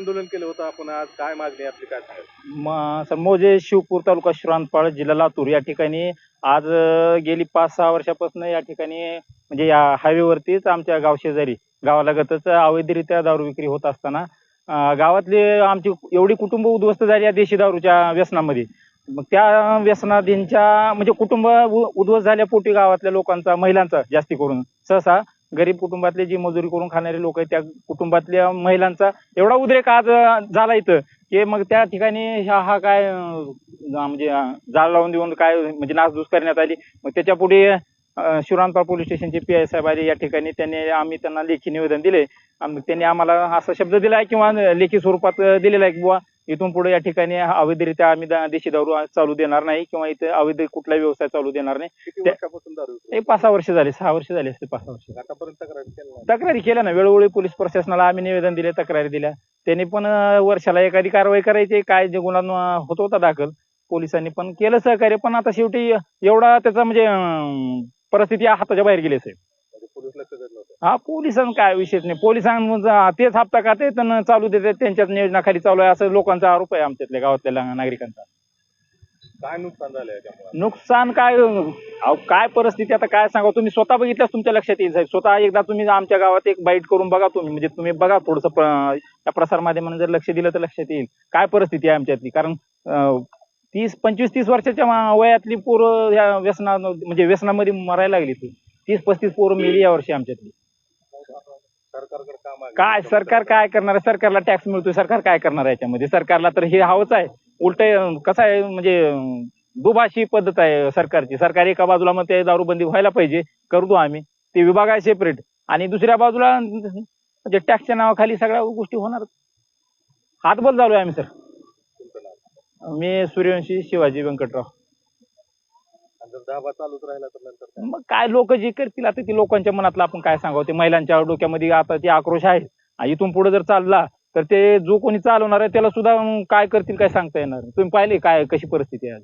आंदोलन केलं होतं आपण, आज काय मागणी आहे आपली, काय सांगाल? सर मौजे शिवपूर तालुका श्रावणपाळ जिल्हा लातूर या ठिकाणी आज गेली 5-6 वर्षापासून या ठिकाणी म्हणजे या हायवेवरतीच आमच्या गाव शेजारी गावालगतच अवैधरित्या दारू विक्री होत असताना गावातली आमची एवढी कुटुंब उद्ध्वस्त झाली या देशी दारूच्या व्यसनामध्ये. मग त्या व्यसनाधीनच्या म्हणजे कुटुंब उद्ध्वस्त झाल्यापोटी गावातल्या लोकांचा, महिलांचा जास्ती करून सहसा गरीब कुटुंबातले जी मजुरी करून खाणारे लोक आहेत त्या कुटुंबातल्या महिलांचा एवढा उद्रेक आज झाला इथं की मग त्या ठिकाणी हा काय म्हणजे जाळ लावून देऊन काय म्हणजे नासधूस करण्यात आली. मग त्याच्या पुढे शिवरामपाळ पोलीस स्टेशनचे PI साहेब आले या ठिकाणी. आम्ही त्यांना लेखी निवेदन दिले. त्यांनी आम्हाला असा शब्द दिला आहे किंवा लेखी स्वरूपात दिलेला आहे की बुवा इथून पुढे या ठिकाणी अवैधरित्या आम्ही देशी दारू चालू देणार नाही किंवा इथे अवैध कुठलाही व्यवसाय चालू देणार नाही. किती वर्षापासून दारू विकते? 5-6 वर्ष झाले, 6 वर्ष झाले असते, 5-6 वर्ष. आतापर्यंत तक्रारी केल्या नाही? तक्रारी केल्या ना, वेळोवेळी पोलीस प्रशासनाला आम्ही निवेदन दिले, तक्रारी दिल्या. त्यांनी पण वर्षाला एखादी कारवाई करायची, काय जे गुन्हा होत होता दाखल पोलिसांनी पण केलं सहकार्य. पण आता शेवटी एवढा त्याचा म्हणजे परिस्थिती हाताच्या बाहेर गेली साहेब. म्हणजे पोलीस लक्ष देत नव्हतं? हा, पोलिसांना काय विषयच नाही. पोलिसांचा तेच हप्ता खाते चालू देतात, त्यांच्याच नियोजनाखाली चालू आहे असं लोकांचा आरोप आहे आमच्यातल्या गावातल्या नागरिकांचा. काय नुकसान झालंय त्यामुळे? नुकसान काय अहो, काय परिस्थिती आता काय सांगा, तुम्ही स्वतः बघितल्यास तुमच्या लक्षात येईल साहेब. स्वतः एकदा तुम्ही आमच्या गावात एक बाईट करून बघा तुम्ही, म्हणजे तुम्ही बघा थोडंसं त्या प्रसार माध्यमांनी जर लक्ष दिलं तर लक्षात येईल काय परिस्थिती आहे आमच्यातली. कारण 25-30 वर्षाच्या वयातली पोरं ह्या म्हणजे व्यसनामध्ये मरायला लागली. ती 30-35 पोरं मेली यावर्षी आमच्यातली. सरकारकडे काम आहे काय सरकार काय करणार आहे? सरकारला टॅक्स मिळतोय, सरकार काय करणार आहे याच्यामध्ये? सरकारला तर हे हवंच आहे. उलट कसं आहे म्हणजे दुभाषी पद्धत आहे सरकारची. सरकार एका बाजूला मग ते दारूबंदी व्हायला पाहिजे, करतो आम्ही, ते विभाग आहे सेपरेट, आणि दुसऱ्या बाजूला म्हणजे टॅक्सच्या नावाखाली सगळ्या गोष्टी होणार. हातबल चालू आहे आम्ही सर. तुमचं नाव? मी सूर्यवंशी शिवाजी व्यंकटराव. आणि जर दाबा चालूच राहिला तर नंतर काय? मग काय लोक जे करतील आता ते लोकांच्या मनातलं आपण काय सांगावं. ते महिलांच्या डोक्यामध्ये आता ते आक्रोश आहे. इथून पुढे जर चालला तर ते जो कोणी चालवणार आहे त्याला सुद्धा काय करतील काय सांगता येणार. तुम्ही पाहिले काय कशी परिस्थिती आहे.